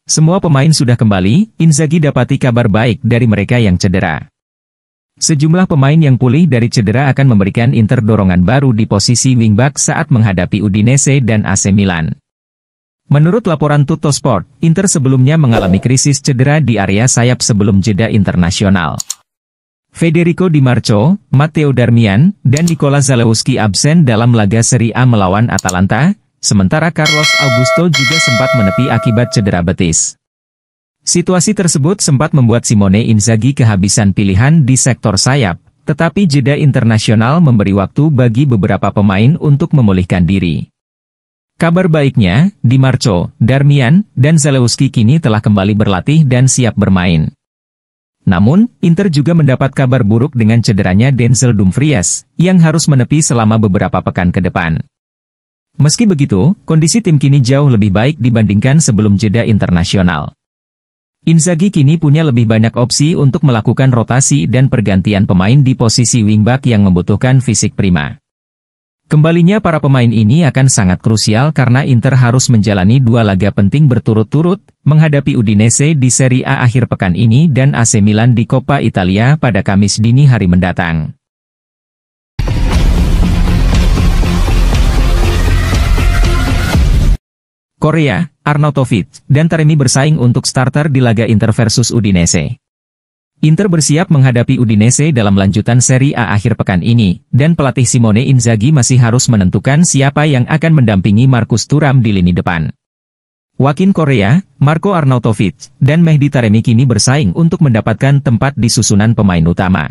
Semua pemain sudah kembali, Inzaghi dapati kabar baik dari mereka yang cedera. Sejumlah pemain yang pulih dari cedera akan memberikan Inter dorongan baru di posisi wingback saat menghadapi Udinese dan AC Milan. Menurut laporan Tuttosport, Inter sebelumnya mengalami krisis cedera di area sayap sebelum jeda internasional. Federico Di Marco, Matteo Darmian, dan Nicola Zalewski absen dalam laga Serie A melawan Atalanta, sementara Carlos Augusto juga sempat menepi akibat cedera betis. Situasi tersebut sempat membuat Simone Inzaghi kehabisan pilihan di sektor sayap, tetapi jeda internasional memberi waktu bagi beberapa pemain untuk memulihkan diri. Kabar baiknya, Di Marco, Darmian, dan Zalewski kini telah kembali berlatih dan siap bermain. Namun, Inter juga mendapat kabar buruk dengan cederanya Denzel Dumfries, yang harus menepi selama beberapa pekan ke depan. Meski begitu, kondisi tim kini jauh lebih baik dibandingkan sebelum jeda internasional. Inzaghi kini punya lebih banyak opsi untuk melakukan rotasi dan pergantian pemain di posisi wingback yang membutuhkan fisik prima. Kembalinya para pemain ini akan sangat krusial karena Inter harus menjalani 2 laga penting berturut-turut, menghadapi Udinese di Serie A akhir pekan ini dan AC Milan di Coppa Italia pada Kamis dini hari mendatang. Korea, Arnautovic, dan Taremi bersaing untuk starter di laga Inter versus Udinese. Inter bersiap menghadapi Udinese dalam lanjutan Serie A akhir pekan ini, dan pelatih Simone Inzaghi masih harus menentukan siapa yang akan mendampingi Marcus Thuram di lini depan. Wakin Korea, Marco Arnautovic, dan Mehdi Taremi kini bersaing untuk mendapatkan tempat di susunan pemain utama.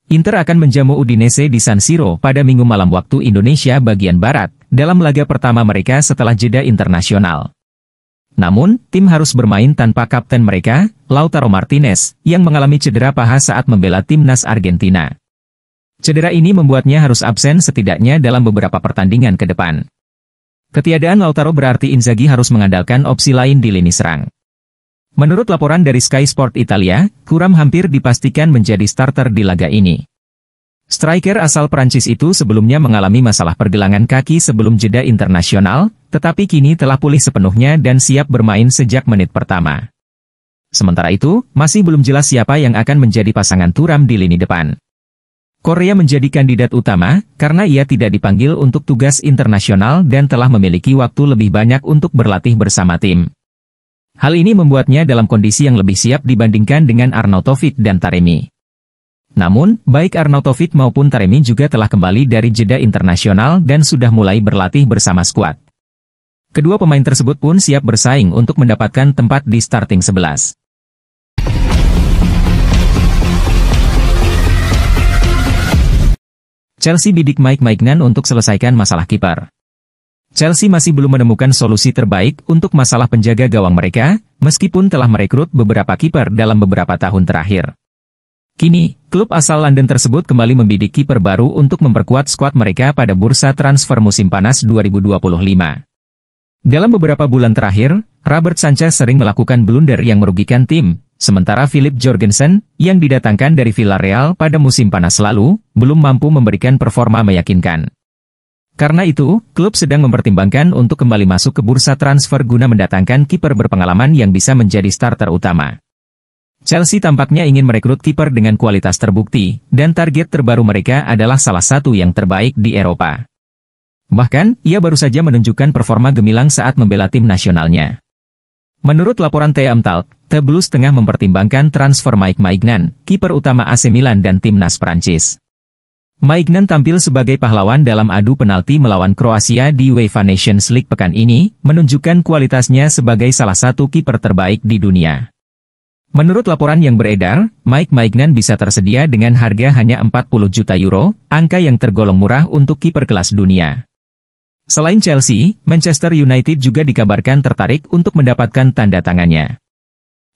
Inter akan menjamu Udinese di San Siro pada Minggu malam waktu Indonesia bagian Barat, dalam laga pertama mereka setelah jeda internasional. Namun, tim harus bermain tanpa kapten mereka, Lautaro Martinez, yang mengalami cedera paha saat membela timnas Argentina. Cedera ini membuatnya harus absen setidaknya dalam beberapa pertandingan ke depan. Ketiadaan Lautaro berarti Inzaghi harus mengandalkan opsi lain di lini serang. Menurut laporan dari Sky Sport Italia, Thuram hampir dipastikan menjadi starter di laga ini. Striker asal Prancis itu sebelumnya mengalami masalah pergelangan kaki sebelum jeda internasional, tetapi kini telah pulih sepenuhnya dan siap bermain sejak menit pertama. Sementara itu, masih belum jelas siapa yang akan menjadi pasangan Thuram di lini depan. Korea menjadi kandidat utama, karena ia tidak dipanggil untuk tugas internasional dan telah memiliki waktu lebih banyak untuk berlatih bersama tim. Hal ini membuatnya dalam kondisi yang lebih siap dibandingkan dengan Arnautovic dan Taremi. Namun, baik Arnautovic maupun Taremi juga telah kembali dari jeda internasional dan sudah mulai berlatih bersama skuad. Kedua pemain tersebut pun siap bersaing untuk mendapatkan tempat di starting 11. Chelsea bidik Mike Maignan untuk selesaikan masalah kiper. Chelsea masih belum menemukan solusi terbaik untuk masalah penjaga gawang mereka, meskipun telah merekrut beberapa kiper dalam beberapa tahun terakhir. Kini, klub asal London tersebut kembali membidik kiper baru untuk memperkuat skuad mereka pada bursa transfer musim panas 2025. Dalam beberapa bulan terakhir, Robert Sanchez sering melakukan blunder yang merugikan tim, sementara Philip Jorgensen, yang didatangkan dari Villarreal pada musim panas lalu, belum mampu memberikan performa meyakinkan. Karena itu, klub sedang mempertimbangkan untuk kembali masuk ke bursa transfer guna mendatangkan kiper berpengalaman yang bisa menjadi starter utama. Chelsea tampaknya ingin merekrut kiper dengan kualitas terbukti, dan target terbaru mereka adalah salah satu yang terbaik di Eropa. Bahkan, ia baru saja menunjukkan performa gemilang saat membela tim nasionalnya. Menurut laporan The Amtalk, The Blues tengah mempertimbangkan transfer Mike Maignan, kiper utama AC Milan dan timnas Prancis. Maignan tampil sebagai pahlawan dalam adu penalti melawan Kroasia di UEFA Nations League pekan ini, menunjukkan kualitasnya sebagai salah satu kiper terbaik di dunia. Menurut laporan yang beredar, Mike Maignan bisa tersedia dengan harga hanya 40 juta euro, angka yang tergolong murah untuk kiper kelas dunia. Selain Chelsea, Manchester United juga dikabarkan tertarik untuk mendapatkan tanda tangannya.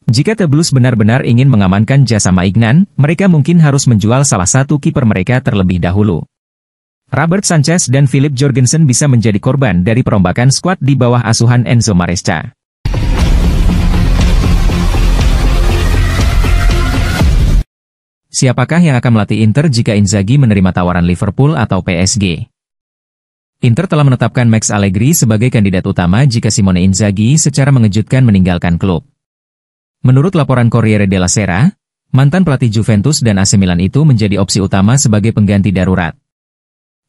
Jika The Blues benar-benar ingin mengamankan jasa Maignan, mereka mungkin harus menjual salah satu kiper mereka terlebih dahulu. Robert Sanchez dan Philip Jorgensen bisa menjadi korban dari perombakan skuad di bawah asuhan Enzo Maresca. Siapakah yang akan melatih Inter jika Inzaghi menerima tawaran Liverpool atau PSG? Inter telah menetapkan Max Allegri sebagai kandidat utama jika Simone Inzaghi secara mengejutkan meninggalkan klub. Menurut laporan Corriere della Sera, mantan pelatih Juventus dan AC Milan itu menjadi opsi utama sebagai pengganti darurat.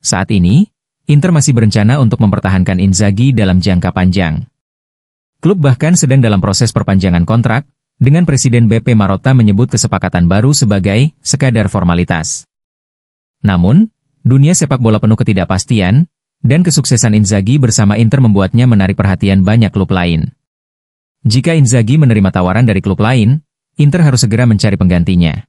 Saat ini, Inter masih berencana untuk mempertahankan Inzaghi dalam jangka panjang. Klub bahkan sedang dalam proses perpanjangan kontrak, dengan Presiden BP Marotta menyebut kesepakatan baru sebagai sekadar formalitas. Namun, dunia sepak bola penuh ketidakpastian, dan kesuksesan Inzaghi bersama Inter membuatnya menarik perhatian banyak klub lain. Jika Inzaghi menerima tawaran dari klub lain, Inter harus segera mencari penggantinya.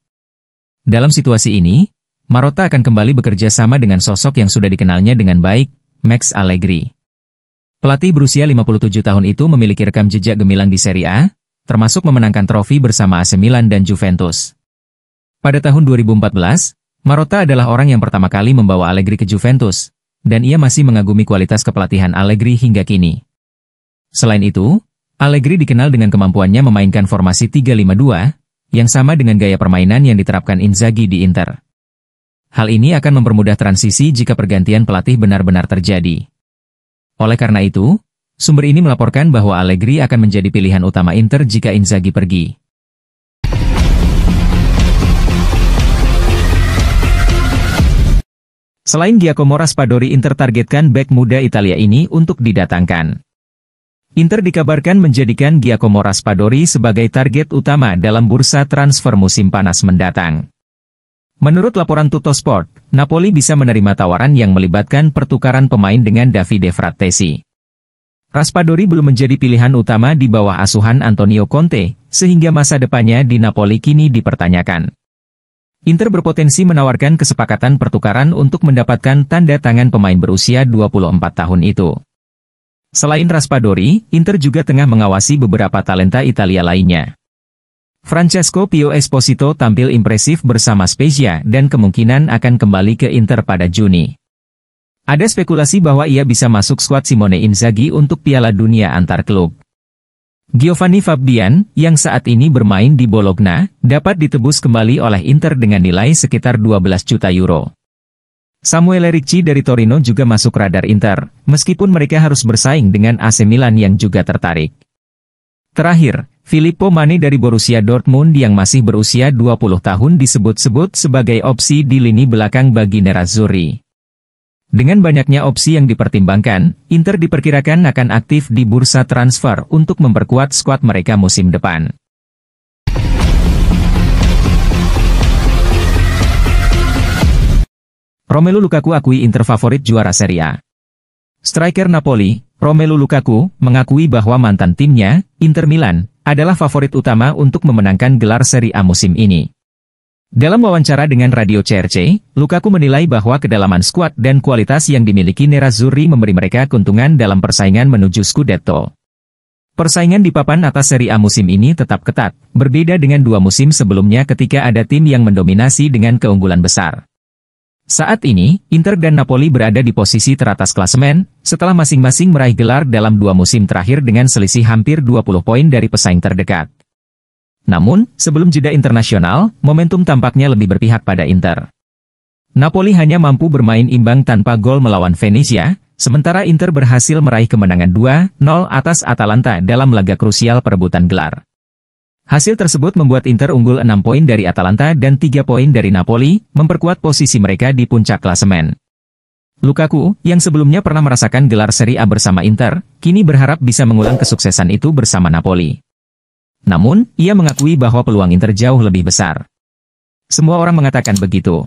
Dalam situasi ini, Marotta akan kembali bekerja sama dengan sosok yang sudah dikenalnya dengan baik, Max Allegri. Pelatih berusia 57 tahun itu memiliki rekam jejak gemilang di Serie A, termasuk memenangkan trofi bersama AC Milan dan Juventus. Pada tahun 2014, Marotta adalah orang yang pertama kali membawa Allegri ke Juventus, dan ia masih mengagumi kualitas kepelatihan Allegri hingga kini. Selain itu, Allegri dikenal dengan kemampuannya memainkan formasi 3-5-2, yang sama dengan gaya permainan yang diterapkan Inzaghi di Inter. Hal ini akan mempermudah transisi jika pergantian pelatih benar-benar terjadi. Oleh karena itu, sumber ini melaporkan bahwa Allegri akan menjadi pilihan utama Inter jika Inzaghi pergi. Selain Giacomo Raspadori, Inter targetkan bek muda Italia ini untuk didatangkan. Inter dikabarkan menjadikan Giacomo Raspadori sebagai target utama dalam bursa transfer musim panas mendatang. Menurut laporan Tuttosport, Napoli bisa menerima tawaran yang melibatkan pertukaran pemain dengan Davide Frattesi. Raspadori belum menjadi pilihan utama di bawah asuhan Antonio Conte, sehingga masa depannya di Napoli kini dipertanyakan. Inter berpotensi menawarkan kesepakatan pertukaran untuk mendapatkan tanda tangan pemain berusia 24 tahun itu. Selain Raspadori, Inter juga tengah mengawasi beberapa talenta Italia lainnya. Francesco Pio Esposito tampil impresif bersama Spezia dan kemungkinan akan kembali ke Inter pada Juni. Ada spekulasi bahwa ia bisa masuk skuad Simone Inzaghi untuk Piala Dunia antar klub. Giovanni Fabian, yang saat ini bermain di Bologna, dapat ditebus kembali oleh Inter dengan nilai sekitar 12 juta euro. Samuele Ricci dari Torino juga masuk radar Inter, meskipun mereka harus bersaing dengan AC Milan yang juga tertarik. Terakhir, Filippo Mane dari Borussia Dortmund yang masih berusia 20 tahun disebut-sebut sebagai opsi di lini belakang bagi Nerazzurri. Dengan banyaknya opsi yang dipertimbangkan, Inter diperkirakan akan aktif di bursa transfer untuk memperkuat skuad mereka musim depan. Romelu Lukaku akui Inter favorit juara Serie A. Striker Napoli, Romelu Lukaku, mengakui bahwa mantan timnya, Inter Milan, adalah favorit utama untuk memenangkan gelar Serie A musim ini. Dalam wawancara dengan Radio CRC, Lukaku menilai bahwa kedalaman skuad dan kualitas yang dimiliki Nerazzurri memberi mereka keuntungan dalam persaingan menuju Scudetto. Persaingan di papan atas Serie A musim ini tetap ketat, berbeda dengan 2 musim sebelumnya ketika ada tim yang mendominasi dengan keunggulan besar. Saat ini, Inter dan Napoli berada di posisi teratas klasemen, setelah masing-masing meraih gelar dalam 2 musim terakhir dengan selisih hampir 20 poin dari pesaing terdekat. Namun, sebelum jeda internasional, momentum tampaknya lebih berpihak pada Inter. Napoli hanya mampu bermain imbang tanpa gol melawan Venezia, sementara Inter berhasil meraih kemenangan 2-0 atas Atalanta dalam laga krusial perebutan gelar. Hasil tersebut membuat Inter unggul 6 poin dari Atalanta dan 3 poin dari Napoli, memperkuat posisi mereka di puncak klasemen. Lukaku, yang sebelumnya pernah merasakan gelar Serie A bersama Inter, kini berharap bisa mengulang kesuksesan itu bersama Napoli. Namun, ia mengakui bahwa peluang Inter jauh lebih besar. Semua orang mengatakan begitu.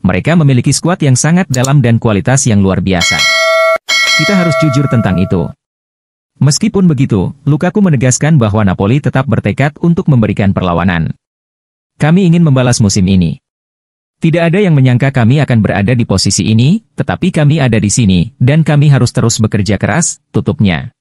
Mereka memiliki skuad yang sangat dalam dan kualitas yang luar biasa. Kita harus jujur tentang itu. Meskipun begitu, Lukaku menegaskan bahwa Napoli tetap bertekad untuk memberikan perlawanan. Kami ingin membalas musim ini. Tidak ada yang menyangka kami akan berada di posisi ini, tetapi kami ada di sini, dan kami harus terus bekerja keras, tutupnya.